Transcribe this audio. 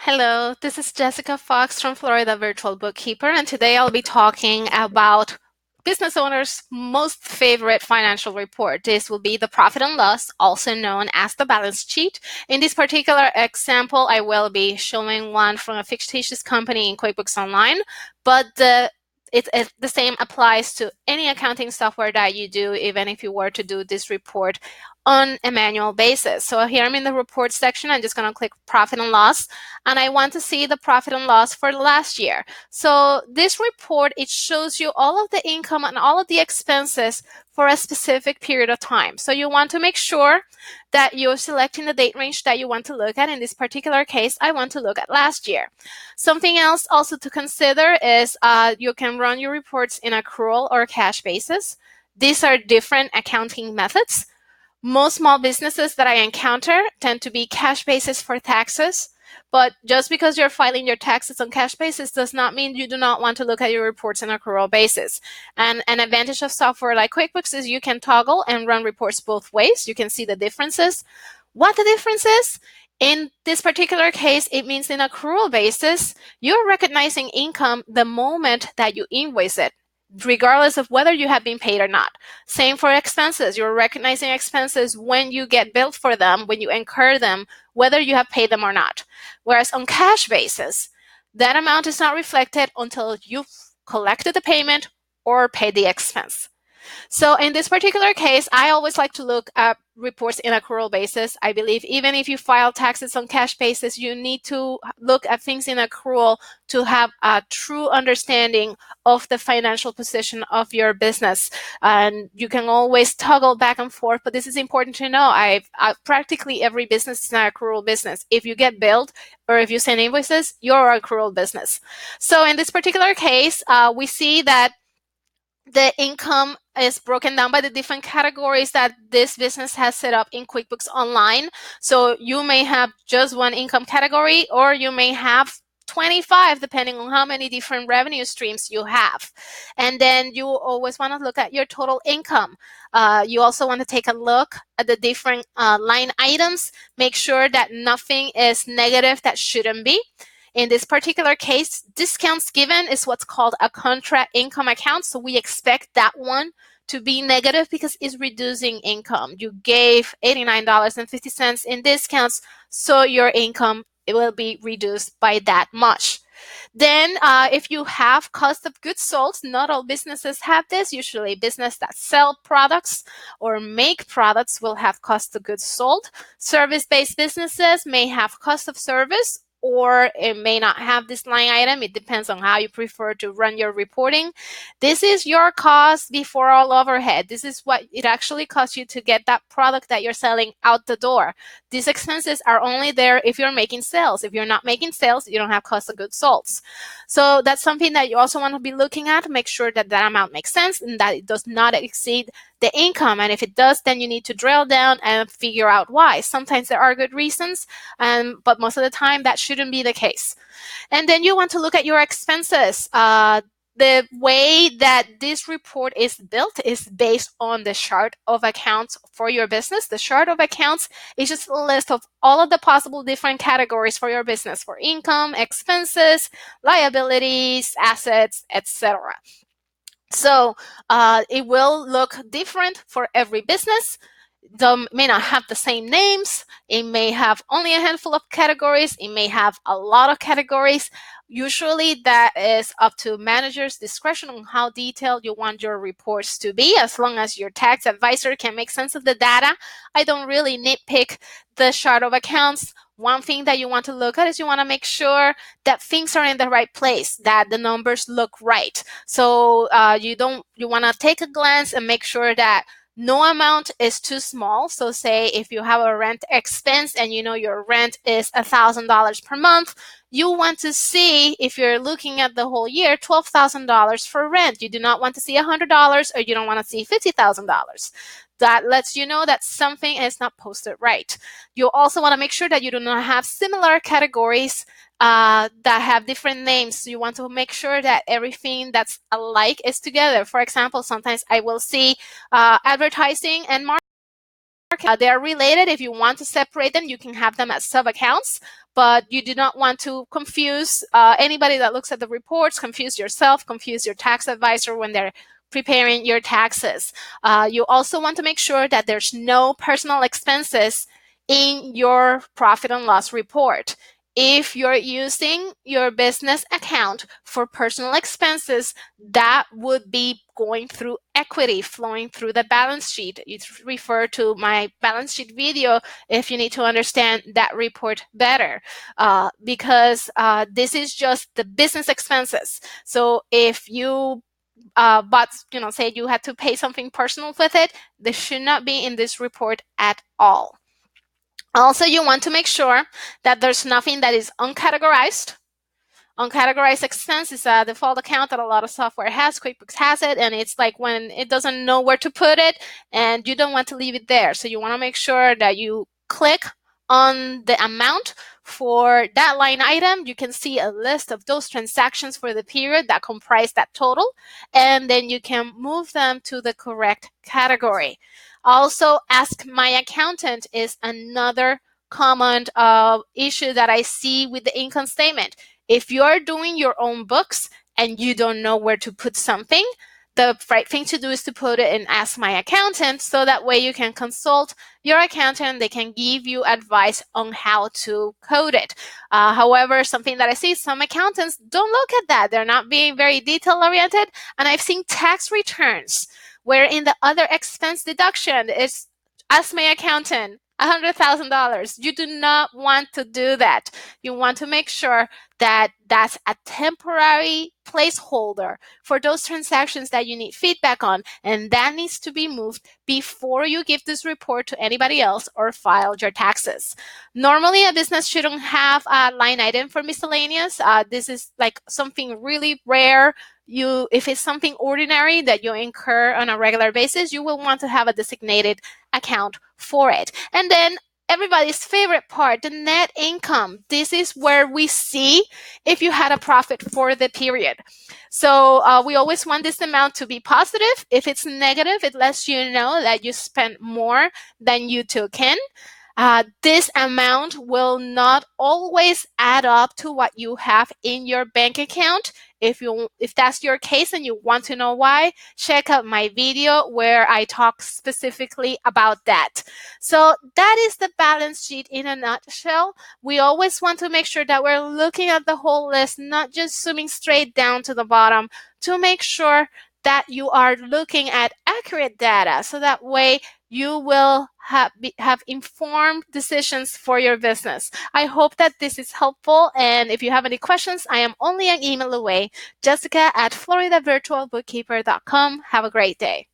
Hello, this is Jessica Fox from Florida Virtual Bookkeeper, and today I'll be talking about business owners' most favorite financial report. This will be the profit and loss, also known as the balance sheet. In this particular example, I will be showing one from a fictitious company in QuickBooks Online, but the same applies to any accounting software that you do, even if you were to do this report on a manual basis. So here I'm in the report section. I'm just going to click profit and loss, and I want to see the profit and loss for the last year. So this report, it shows you all of the income and all of the expenses for a specific period of time. So you want to make sure that you're selecting the date range that you want to look at. In this particular case, I want to look at last year. Something else also to consider is you can run your reports in accrual or cash basis. These are different accounting methods. Most small businesses that I encounter tend to be cash basis for taxes, but just because you're filing your taxes on cash basis does not mean you do not want to look at your reports on accrual basis. And an advantage of software like QuickBooks is you can toggle and run reports both ways. You can see the differences. What the difference is? In this particular case, it means in accrual basis, you're recognizing income the moment that you invoice it, regardless of whether you have been paid or not. Same for expenses. You're recognizing expenses when you get billed for them, when you incur them, whether you have paid them or not. Whereas on cash basis, that amount is not reflected until you've collected the payment or paid the expense. So in this particular case, I always like to look at reports in accrual basis. I believe even if you file taxes on cash basis, you need to look at things in accrual to have a true understanding of the financial position of your business. And you can always toggle back and forth, but this is important to know. Practically every business is an accrual business. If you get billed or if you send invoices, you're an accrual business. So in this particular case, we see that the income is broken down by the different categories that this business has set up in QuickBooks Online. So you may have just one income category, or you may have 25, depending on how many different revenue streams you have. And then you always want to look at your total income. You also want to take a look at the different line items. Make sure that nothing is negative that shouldn't be. In this particular case, discounts given is what's called a contra income account. So we expect that one to be negative because it's reducing income. You gave $89.50 in discounts, so your income, it will be reduced by that much. Then if you have cost of goods sold, not all businesses have this. Usually business that sell products or make products will have cost of goods sold. Service-based businesses may have cost of service, or it may not have this line item. It depends on how you prefer to run your reporting. This is your cost before all overhead. This is what it actually costs you to get that product that you're selling out the door. These expenses are only there if you're making sales. If you're not making sales, you don't have cost of goods sold. So that's something that you also want to be looking at. Make sure that that amount makes sense and that it does not exceed the income. And if it does, then you need to drill down and figure out why. Sometimes there are good reasons, but most of the time that shouldn't be the case. And then you want to look at your expenses. The way that this report is built is based on the chart of accounts for your business. The chart of accounts is just a list of all of the possible different categories for your business, for income, expenses, liabilities, assets, etc. So it will look different for every business. They may not have the same names. It may have only a handful of categories. It may have a lot of categories. Usually that is up to manager's discretion on how detailed you want your reports to be, as long as your tax advisor can make sense of the data. I don't really nitpick the chart of accounts. One thing that you want to look at is you want to make sure that things are in the right place, that the numbers look right. So you want to take a glance and make sure that no amount is too small. So say if you have a rent expense and you know your rent is $1,000 per month, you want to see, if you're looking at the whole year, $12,000 for rent. You do not want to see $100, or you don't want to see $50,000. That lets you know that something is not posted right. You also want to make sure that you do not have similar categories that have different names. So you want to make sure that everything that's alike is together. For example, sometimes I will see advertising and marketing They are related. If you want to separate them, you can have them as sub-accounts, but you do not want to confuse anybody that looks at the reports, confuse yourself, confuse your tax advisor when they're preparing your taxes. You also want to make sure that there's no personal expenses in your profit and loss report. If you're using your business account for personal expenses, that would be going through equity, flowing through the balance sheet. You refer to my balance sheet video if you need to understand that report better, because this is just the business expenses. So if you but say you had to pay something personal with it, this should not be in this report at all. Also, you want to make sure that there's nothing that is uncategorized. Uncategorized expense is a default account that a lot of software has. QuickBooks has it, and it's like when it doesn't know where to put it and you don't want to leave it there. So you want to make sure that you click on the amount for that line item. You can see a list of those transactions for the period that comprise that total, and then you can move them to the correct category. Also, Ask My Accountant is another common issue that I see with the income statement. If you're doing your own books and you don't know where to put something, the right thing to do is to put it in Ask My Accountant, so that way you can consult your accountant. They can give you advice on how to code it. However, something that I see, some accountants don't look at that. They're not being very detail oriented. And I've seen tax returns where in the other expense deduction, it's Ask My Accountant, $100,000. You do not want to do that. You want to make sure that that's a temporary placeholder for those transactions that you need feedback on, and that needs to be moved before you give this report to anybody else or file your taxes. Normally, a business shouldn't have a line item for miscellaneous. This is like something really rare. If it's something ordinary that you incur on a regular basis, you will want to have a designated account for it. And then everybody's favorite part, the net income. This is where we see if you had a profit for the period. So we always want this amount to be positive. If it's negative, it lets you know that you spent more than you took in. This amount will not always add up to what you have in your bank account. If that's your case and you want to know why, check out my video where I talk specifically about that. So that is the balance sheet in a nutshell. We always want to make sure that we're looking at the whole list, not just zooming straight down to the bottom, to make sure that you are looking at accurate data, so that way you will have informed decisions for your business. I hope that this is helpful, and if you have any questions, I am only an email away. Jessica at floridavirtualbookkeeper.com. Have a great day.